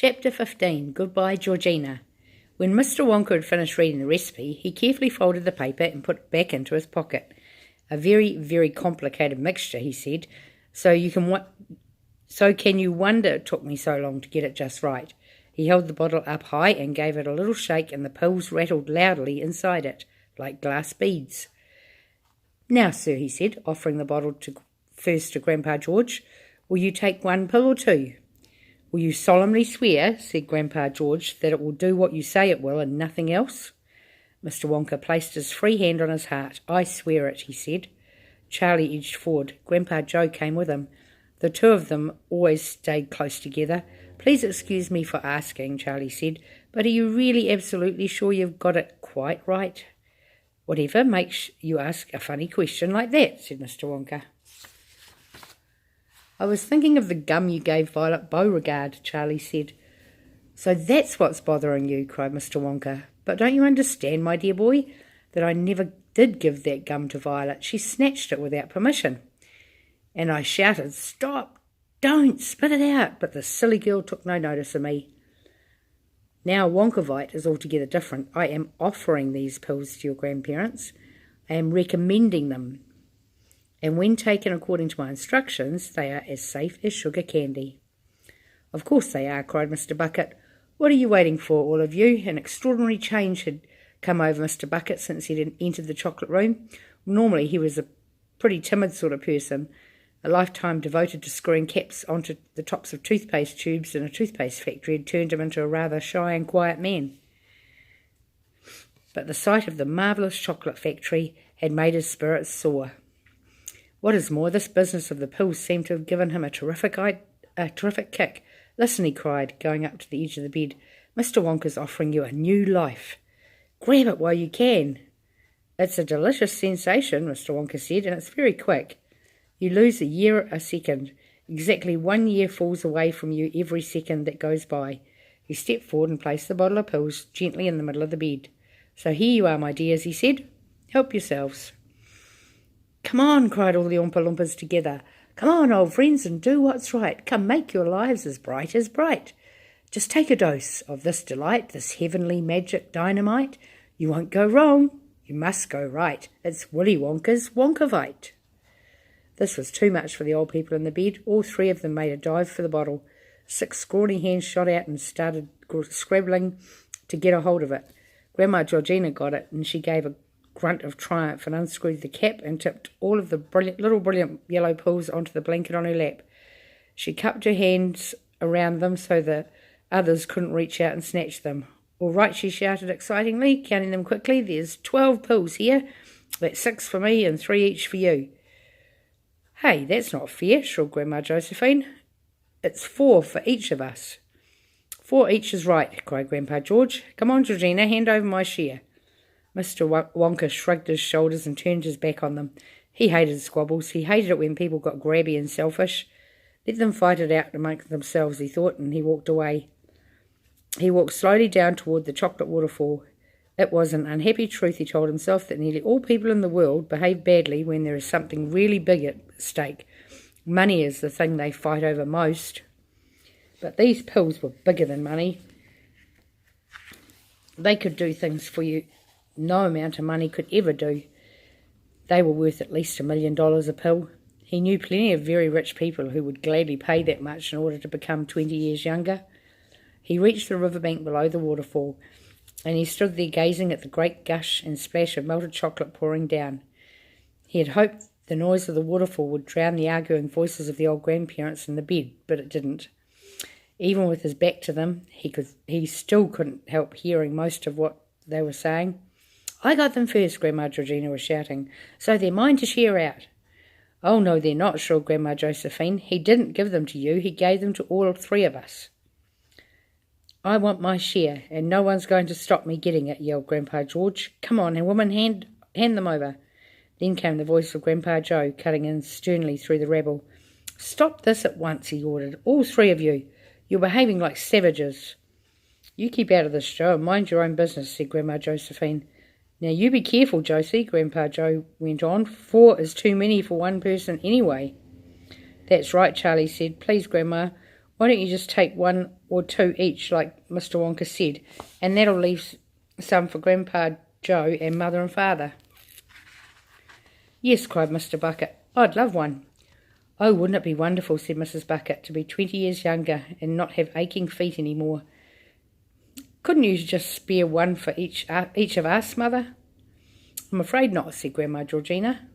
Chapter 15. Goodbye, Georgina. When Mr. Wonka had finished reading the recipe, he carefully folded the paper and put it back into his pocket. A very, very complicated mixture, he said. So can you wonder it took me so long to get it just right? He held the bottle up high and gave it a little shake, and the pills rattled loudly inside it, like glass beads. Now, sir, he said, offering the bottle first to Grandpa George, will you take one pill or two? Will you solemnly swear, said Grandpa George, that it will do what you say it will and nothing else? Mr. Wonka placed his free hand on his heart. I swear it, he said. Charlie edged forward. Grandpa Joe came with him. The two of them always stayed close together. Please excuse me for asking, Charlie said, but are you really absolutely sure you've got it quite right? Whatever makes you ask a funny question like that, said Mr. Wonka. I was thinking of the gum you gave Violet Beauregard, Charlie said. So that's what's bothering you, cried Mr. Wonka. But don't you understand, my dear boy, that I never did give that gum to Violet. She snatched it without permission. And I shouted, Stop! Don't! Spit it out! But the silly girl took no notice of me. Now Wonkavite is altogether different. I am offering these pills to your grandparents. I am recommending them. And when taken according to my instructions, they are as safe as sugar candy. Of course they are, cried Mr. Bucket. What are you waiting for, all of you? An extraordinary change had come over Mr. Bucket since he had entered the chocolate room. Normally he was a pretty timid sort of person, a lifetime devoted to screwing caps onto the tops of toothpaste tubes in a toothpaste factory had turned him into a rather shy and quiet man. But the sight of the marvellous chocolate factory had made his spirits soar. What is more, this business of the pills seemed to have given him a terrific kick. Listen, he cried, going up to the edge of the bed. Mr. Wonka's offering you a new life. Grab it while you can. It's a delicious sensation, Mr. Wonka said, and it's very quick. You lose a year a second. Exactly 1 year falls away from you every second that goes by. He stepped forward and placed the bottle of pills gently in the middle of the bed. So here you are, my dears, he said. Help yourselves. Come on, cried all the Oompa Loompas together. Come on, old friends, and do what's right. Come make your lives as bright as bright. Just take a dose of this delight, this heavenly magic dynamite. You won't go wrong. You must go right. It's Willy Wonka's Wonkavite. This was too much for the old people in the bed. All three of them made a dive for the bottle. 6 scrawny hands shot out and started scrabbling to get a hold of it. Grandma Georgina got it, and she gave a grunt of triumph and unscrewed the cap and tipped all of the brilliant yellow pills onto the blanket on her lap. She cupped her hands around them so the others couldn't reach out and snatch them. All right, she shouted excitingly, counting them quickly. There's 12 pills here. That's 6 for me and 3 each for you. Hey, that's not fair, shrilled Grandma Josephine. It's 4 for each of us. 4 each is right, cried Grandpa George. Come on, Georgina, hand over my share. Mr. Wonka shrugged his shoulders and turned his back on them. He hated squabbles. He hated it when people got grabby and selfish. Let them fight it out amongst themselves, he thought, and he walked away. He walked slowly down toward the chocolate waterfall. It was an unhappy truth, he told himself, that nearly all people in the world behave badly when there is something really big at stake. Money is the thing they fight over most. But these pills were bigger than money. They could do things for you no amount of money could ever do. They were worth at least $1 million a pill. He knew plenty of very rich people who would gladly pay that much in order to become 20 years younger. He reached the riverbank below the waterfall, and he stood there gazing at the great gush and splash of melted chocolate pouring down. He had hoped the noise of the waterfall would drown the arguing voices of the old grandparents in the bed, but it didn't. Even with his back to them, he still couldn't help hearing most of what they were saying. I got them first, Grandma Georgina was shouting, so they're mine to share out. Oh, no, they're not, shrilled Grandma Josephine. He didn't give them to you, he gave them to all 3 of us. I want my share, and no one's going to stop me getting it, yelled Grandpa George. Come on, and woman, hand them over. Then came the voice of Grandpa Joe, cutting in sternly through the rabble. Stop this at once, he ordered, all 3 of you. You're behaving like savages. You keep out of this, Joe, and mind your own business, said Grandma Josephine. Now you be careful, Josie, Grandpa Joe went on. 4 is too many for one person anyway. That's right, Charlie said. Please, Grandma, Why don't you just take 1 or 2 each, like Mr. Wonka said, and that'll leave some for Grandpa Joe and Mother and Father. Yes, cried Mr. Bucket. I'd love one. Oh, wouldn't it be wonderful, said Mrs. Bucket, to be 20 years younger and not have aching feet any more. Couldn't you just spare one for each of us, Mother? I'm afraid not, said Grandma Georgina.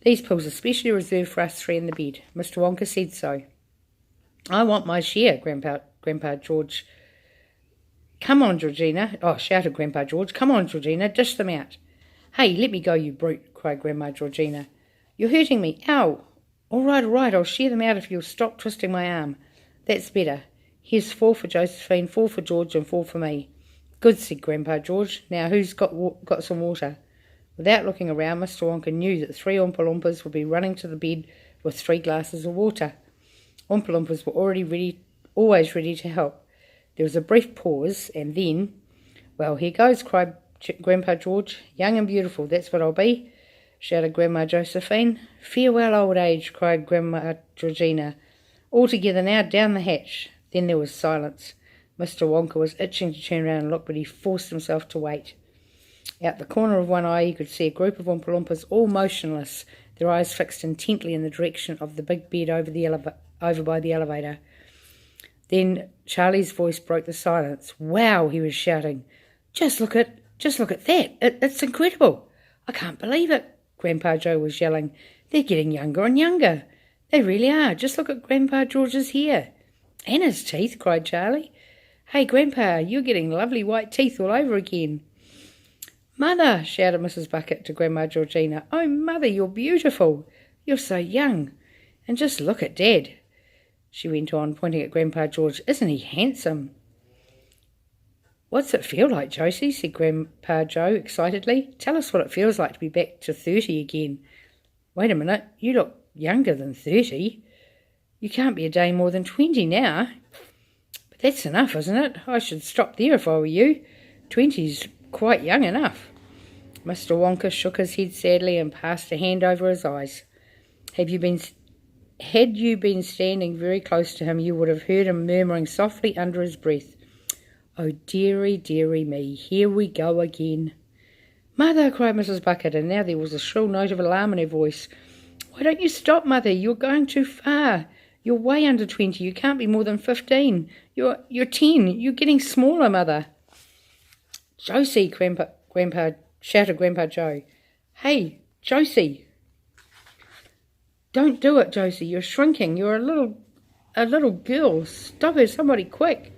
These pills are specially reserved for us 3 in the bed. Mr. Wonka said so. I want my share, Grandpa George. Come on, Georgina. Oh, shouted Grandpa George. Come on, Georgina, dish them out. Hey, let me go, you brute, cried Grandma Georgina. You're hurting me. Ow. All right, I'll share them out if you'll stop twisting my arm. That's better. Here's 4 for Josephine, 4 for George, and 4 for me. Good, said Grandpa George. Now who's got some water? Without looking around, Mr. Wonka knew that 3 Oompa Loompas would be running to the bed with 3 glasses of water. Oompa Loompas were always ready to help. There was a brief pause, and then, well, here goes, cried Grandpa George. Young and beautiful, that's what I'll be, shouted Grandma Josephine. Farewell, old age, cried Grandma Georgina. All together now, down the hatch. Then there was silence. Mr. Wonka was itching to turn round and look, but he forced himself to wait. Out the corner of one eye he could see a group of Oompa Loompas, all motionless, their eyes fixed intently in the direction of the big bed over by the elevator. Then Charlie's voice broke the silence. Wow, he was shouting. Just look at that. It's incredible. I can't believe it, Grandpa Joe was yelling. They're getting younger and younger. They really are. Just look at Grandpa George's hair. And his teeth, cried Charlie. Hey, Grandpa, you're getting lovely white teeth all over again. Mother, shouted Mrs. Bucket to Grandma Georgina. Oh, Mother, you're beautiful. You're so young. And just look at Dad, she went on, pointing at Grandpa George. Isn't he handsome? What's it feel like, Josie? Said Grandpa Joe excitedly. Tell us what it feels like to be back to 30 again. Wait a minute, you look younger than 30. You can't be a day more than 20 now. But that's enough, isn't it? I should stop there if I were you. 20's quite young enough. Mr. Wonka shook his head sadly and passed a hand over his eyes. Had you been standing very close to him, you would have heard him murmuring softly under his breath, Oh, dearie, dearie me, here we go again. Mother, cried Mrs. Bucket, and now there was a shrill note of alarm in her voice. Why don't you stop, Mother? You're going too far. You're way under 20. You can't be more than 15. You're 10. You're getting smaller, Mother. Josie, shouted Grandpa Joe. Hey, Josie. Don't do it, Josie. You're shrinking. You're a little girl. Stop her, somebody, quick.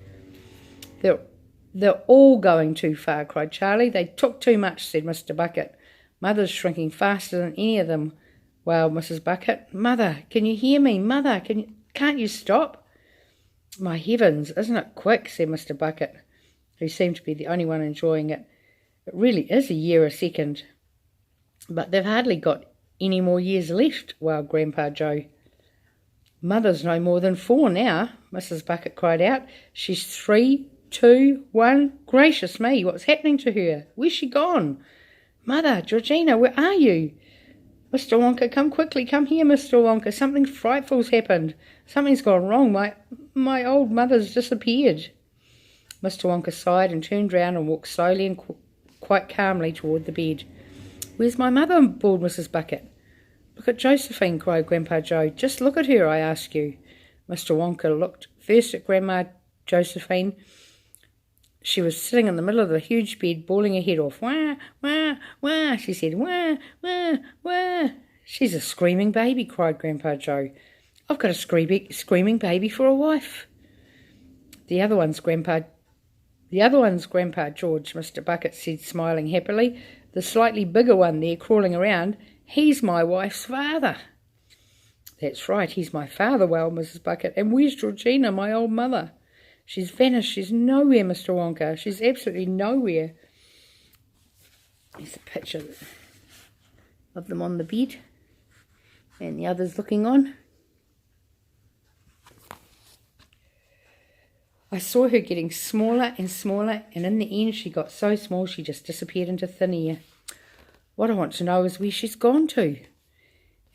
They're all going too far, cried Charlie. They took too much, said Mr. Bucket. Mother's shrinking faster than any of them, wailed Mrs. Bucket. Mother, can you hear me? Mother, can't you stop? My heavens, isn't it quick, said Mr. Bucket, who seemed to be the only one enjoying it. It really is a year a second. But they've hardly got any more years left, wailed Grandpa Joe. Mother's no more than 4 now, Mrs. Bucket cried out. She's 3, 2, 1. Gracious me, what's happening to her? Where's she gone? Mother, Georgina, where are you? Mr. Wonka, come quickly, come here, Mr. Wonka. Something frightful's happened. Something's gone wrong. My old mother's disappeared. Mr. Wonka sighed and turned round and walked slowly and quite calmly toward the bed. Where's my mother? Bawled Mrs. Bucket. Look at Josephine, cried Grandpa Joe. Just look at her, I ask you. Mr. Wonka looked first at Grandma Josephine. She was sitting in the middle of the huge bed, bawling her head off. Wah, wah, wah, she said. Wah, wah, wah. She's a screaming baby, cried Grandpa Joe. I've got a screaming baby for a wife. The other one's Grandpa George, Mr. Bucket said, smiling happily. The slightly bigger one there crawling around, he's my wife's father. That's right, he's my father, wailed Mrs. Bucket. And where's Georgina, my old mother? She's vanished. She's nowhere, Mr. Wonka. She's absolutely nowhere. There's a picture of them on the bed and the others looking on. I saw her getting smaller and smaller, and in the end she got so small she just disappeared into thin air. What I want to know is where she's gone to,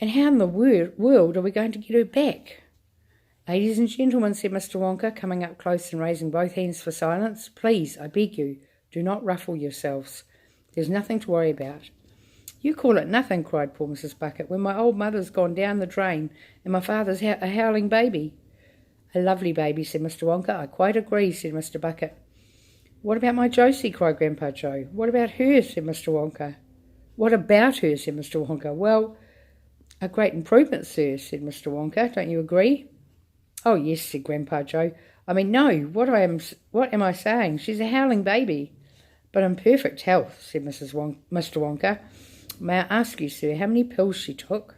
and how in the world are we going to get her back? Ladies and gentlemen, said Mr. Wonka, coming up close and raising both hands for silence, please, I beg you, do not ruffle yourselves. There's nothing to worry about. You call it nothing, cried poor Mrs. Bucket, when my old mother's gone down the drain and my father's a howling baby. A lovely baby, said Mr. Wonka. I quite agree, said Mr. Bucket. What about my Josie, cried Grandpa Joe. What about her, said Mr. Wonka. What about her, said Mr. Wonka. Well, a great improvement, sir, said Mr. Wonka. Don't you agree? Oh, yes, said Grandpa Joe. I mean, no, what am I saying? She's a howling baby. But in perfect health, said Mr. Wonka. May I ask you, sir, how many pills she took?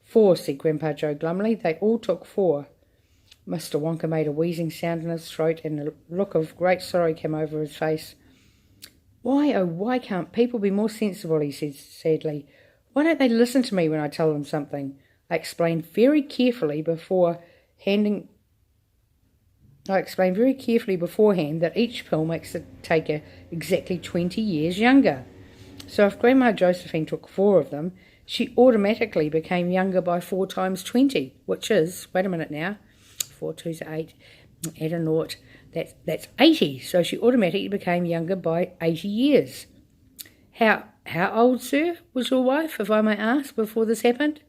4, said Grandpa Joe glumly. They all took 4. Mr. Wonka made a wheezing sound in his throat, and a look of great sorrow came over his face. Why, oh, why can't people be more sensible, he said sadly. Why don't they listen to me when I tell them something? I explained very carefully beforehand that each pill makes the taker exactly 20 years younger. So if Grandma Josephine took 4 of them, she automatically became younger by 4 times 20, which is, wait a minute now, 4 2's 8, add a naught, that's 80. So she automatically became younger by 80 years. How old, sir, was your wife, if I may ask, before this happened?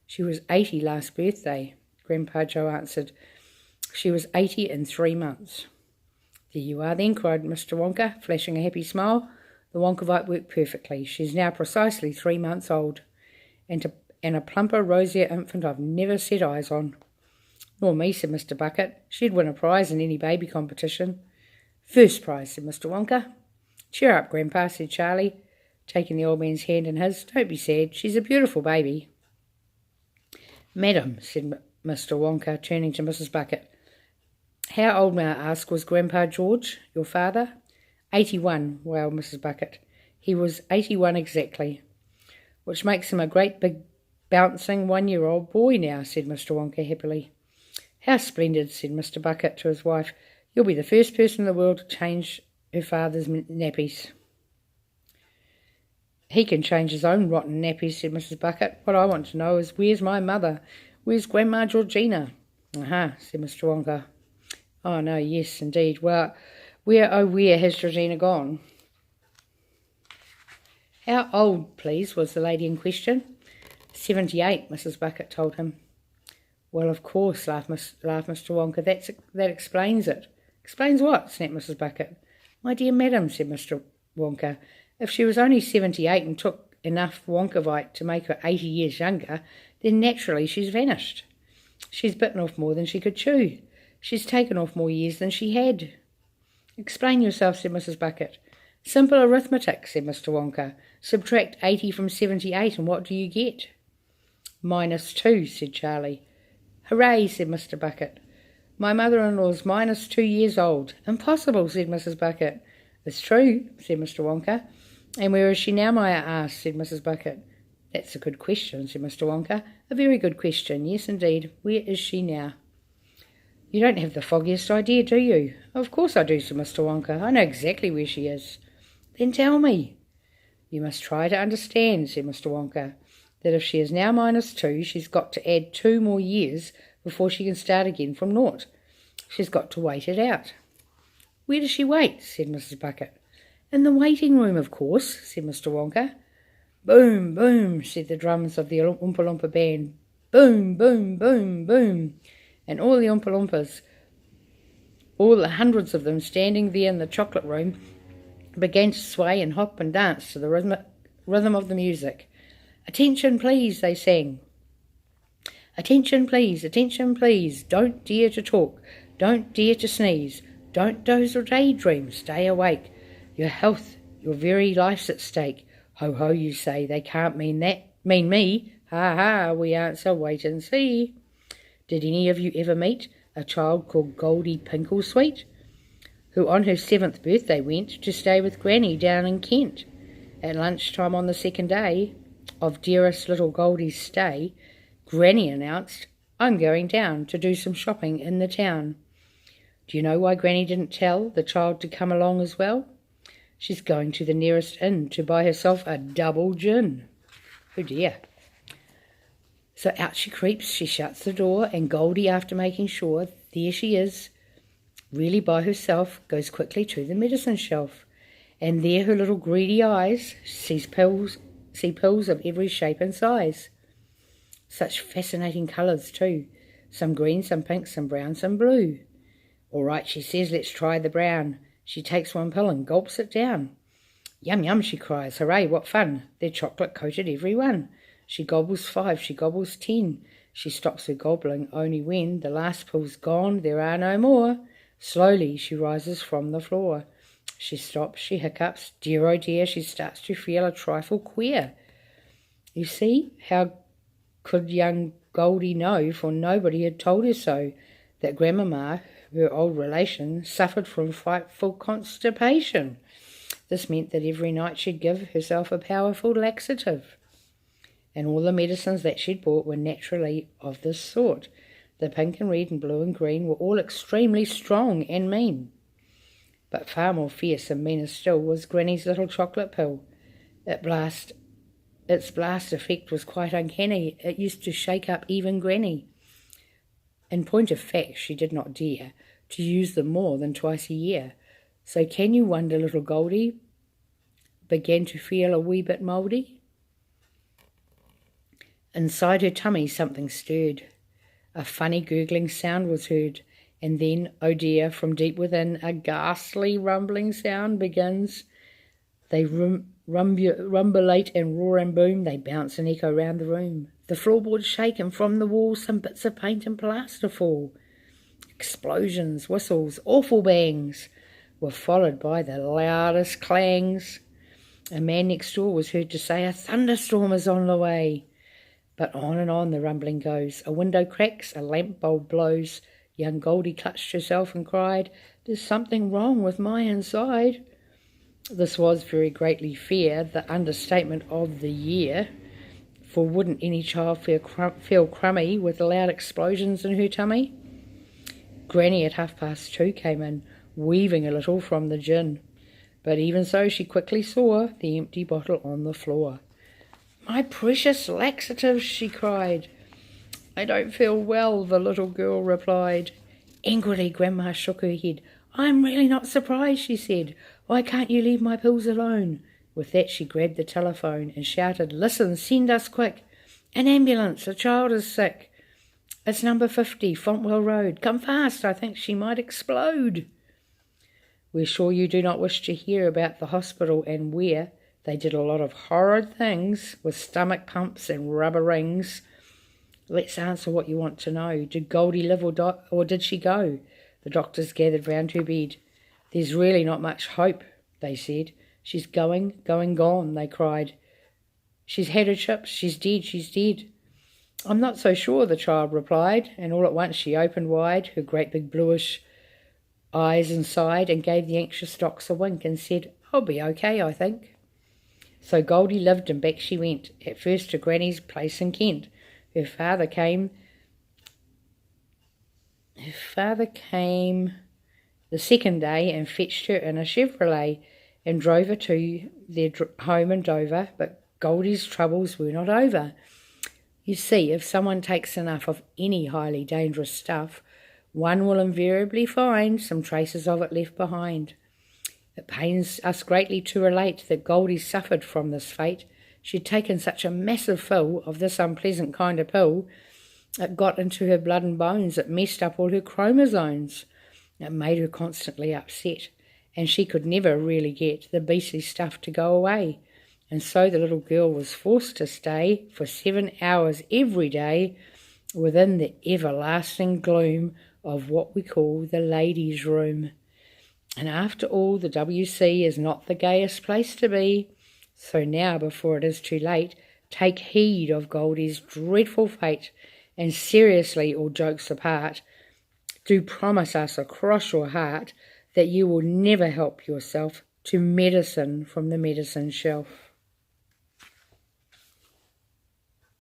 She was 80 last birthday, Grandpa Joe answered. She was 80 in 3 months. There you are then, cried Mr. Wonka, flashing a happy smile. The Wonkavite worked perfectly. She's now precisely 3 months old, and a plumper, rosier infant I've never set eyes on. Nor me, said Mr. Bucket. She'd win a prize in any baby competition. First prize, said Mr. Wonka. Cheer up, Grandpa, said Charlie, taking the old man's hand in his. Don't be sad. She's a beautiful baby. Madam, said Mr. Wonka, turning to Mrs. Bucket. How old, may I ask, was Grandpa George, your father? 81, wailed Mrs. Bucket. He was 81 exactly, which makes him a great big bouncing 1-year-old boy now, said Mr. Wonka happily. How splendid, said Mr. Bucket to his wife. You'll be the first person in the world to change her father's nappies. He can change his own rotten nappies, said Mrs. Bucket. What I want to know is, where's my mother? Where's Grandma Georgina? Aha, said Mr. Wonka. Oh, no, yes, indeed. Well, where has Georgina gone? How old, please, was the lady in question? 78, Mrs. Bucket told him. Well, of course, laughed Mr. Wonka. That explains it. Explains what? Snapped Mrs. Bucket. My dear madam, said Mr. Wonka, if she was only 78 and took enough Wonkavite to make her 80 years younger, then naturally she's vanished. She's bitten off more than she could chew. She's taken off more years than she had. Explain yourself, said Mrs. Bucket. Simple arithmetic, said Mr. Wonka. Subtract 80 from 78, and what do you get? -2, said Charlie. Hooray, said Mr. Bucket. My mother-in-law's -2 years old. Impossible, said Mrs. Bucket. It's true, said Mr. Wonka. And where is she now, may I ask, said Mrs. Bucket. That's a good question, said Mr. Wonka. A very good question, yes, indeed. Where is she now? You don't have the foggiest idea, do you? Of course I do, said Mr. Wonka. I know exactly where she is. Then tell me. You must try to understand, said Mr. Wonka, that if she is now -2, she's got to add 2 more years before she can start again from naught. She's got to wait it out. Where does she wait? Said Mrs. Bucket. In the waiting room, of course, said Mr. Wonka. Boom, boom, said the drums of the Oompa Loompa band. Boom, boom, boom, boom. And all the Oompa Loompas, all the hundreds of them standing there in the chocolate room, began to sway and hop and dance to the rhythm of the music. Attention, please, they sang. Attention, please. Don't dare to talk. Don't dare to sneeze. Don't doze or daydream. Stay awake. Your health, your very life's at stake. Ho, ho, you say. They can't mean that. Mean me. Ha, ha, we answer. Wait and see. Did any of you ever meet a child called Goldie Pinklesweet, who on her 7th birthday went to stay with Granny down in Kent? At lunchtime on the second day of dearest little Goldie's stay, Granny announced, I'm going down to do some shopping in the town. Do you know why Granny didn't tell the child to come along as well? She's going to the nearest inn to buy herself a double gin. Oh dear. So out she creeps, she shuts the door, and Goldie, after making sure there she is, really by herself, goes quickly to the medicine shelf. And there her little greedy eyes see pills of every shape and size. Such fascinating colours too. Some green, some pink, some brown, some blue. All right, she says, let's try the brown. She takes one pill and gulps it down. Yum, yum, she cries, hooray, what fun. They're chocolate-coated every one. She gobbles 5, she gobbles 10. She stops her gobbling only when the last pill's gone, there are no more. Slowly she rises from the floor. She stops, she hiccups, dear oh dear, she starts to feel a trifle queer. You see, how could young Goldie know, for nobody had told her so, that Grandmama, her old relation, suffered from frightful constipation. This meant that every night she'd give herself a powerful laxative. And all the medicines that she'd bought were naturally of this sort. The pink and red and blue and green were all extremely strong and mean. But far more fierce and meaner still was Granny's little chocolate pill. Its blast effect was quite uncanny. It used to shake up even Granny. In point of fact, she did not dare to use them more than twice a year. So can you wonder little Goldie began to feel a wee bit mouldy? Inside her tummy something stirred. A funny gurgling sound was heard, and then, oh dear, from deep within, a ghastly rumbling sound begins. They rumblate and roar and boom, they bounce and echo round the room. The floorboards shake, and from the walls some bits of paint and plaster fall. Explosions, whistles, awful bangs were followed by the loudest clangs. A man next door was heard to say, a thunderstorm is on the way. But on and on the rumbling goes. A window cracks, a lamp bulb blows. Young Goldie clutched herself and cried, there's something wrong with my inside. This was very greatly fear, the understatement of the year, for wouldn't any child feel crummy with loud explosions in her tummy? Granny at 2:30 came in, weaving a little from the gin. But even so she quickly saw the empty bottle on the floor. My precious laxatives, she cried. I don't feel well, the little girl replied. Angrily, Grandma shook her head. I'm really not surprised, she said. Why can't you leave my pills alone? With that she grabbed the telephone and shouted, listen, send us quick. An ambulance, a child is sick. It's number 50, Fontwell Road. Come fast, I think she might explode. We're sure you do not wish to hear about the hospital and where they did a lot of horrid things with stomach pumps and rubber rings. Let's answer what you want to know. Did Goldie live or did she go? The doctors gathered round her bed. There's really not much hope, they said. She's gone, they cried. She's had her chips, she's dead. I'm not so sure, the child replied, and all at once she opened wide her great big bluish eyes and sighed and gave the anxious docs a wink and said, I'll be okay, I think. So Goldie lived and back she went, at first to Granny's place in Kent. Her father came the second day and fetched her in a Chevrolet and drove her to their home in Dover, but Goldie's troubles were not over. You see, if someone takes enough of any highly dangerous stuff, one will invariably find some traces of it left behind. It pains us greatly to relate that Goldie suffered from this fate. She'd taken such a massive fill of this unpleasant kind of pill, it got into her blood and bones, it messed up all her chromosomes. It made her constantly upset, and she could never really get the beastly stuff to go away. And so the little girl was forced to stay for 7 hours every day within the everlasting gloom of what we call the ladies' room. And after all, the WC is not the gayest place to be. So now, before it is too late, take heed of Goldie's dreadful fate, and seriously, all jokes apart, do promise us across your heart that you will never help yourself to medicine from the medicine shelf.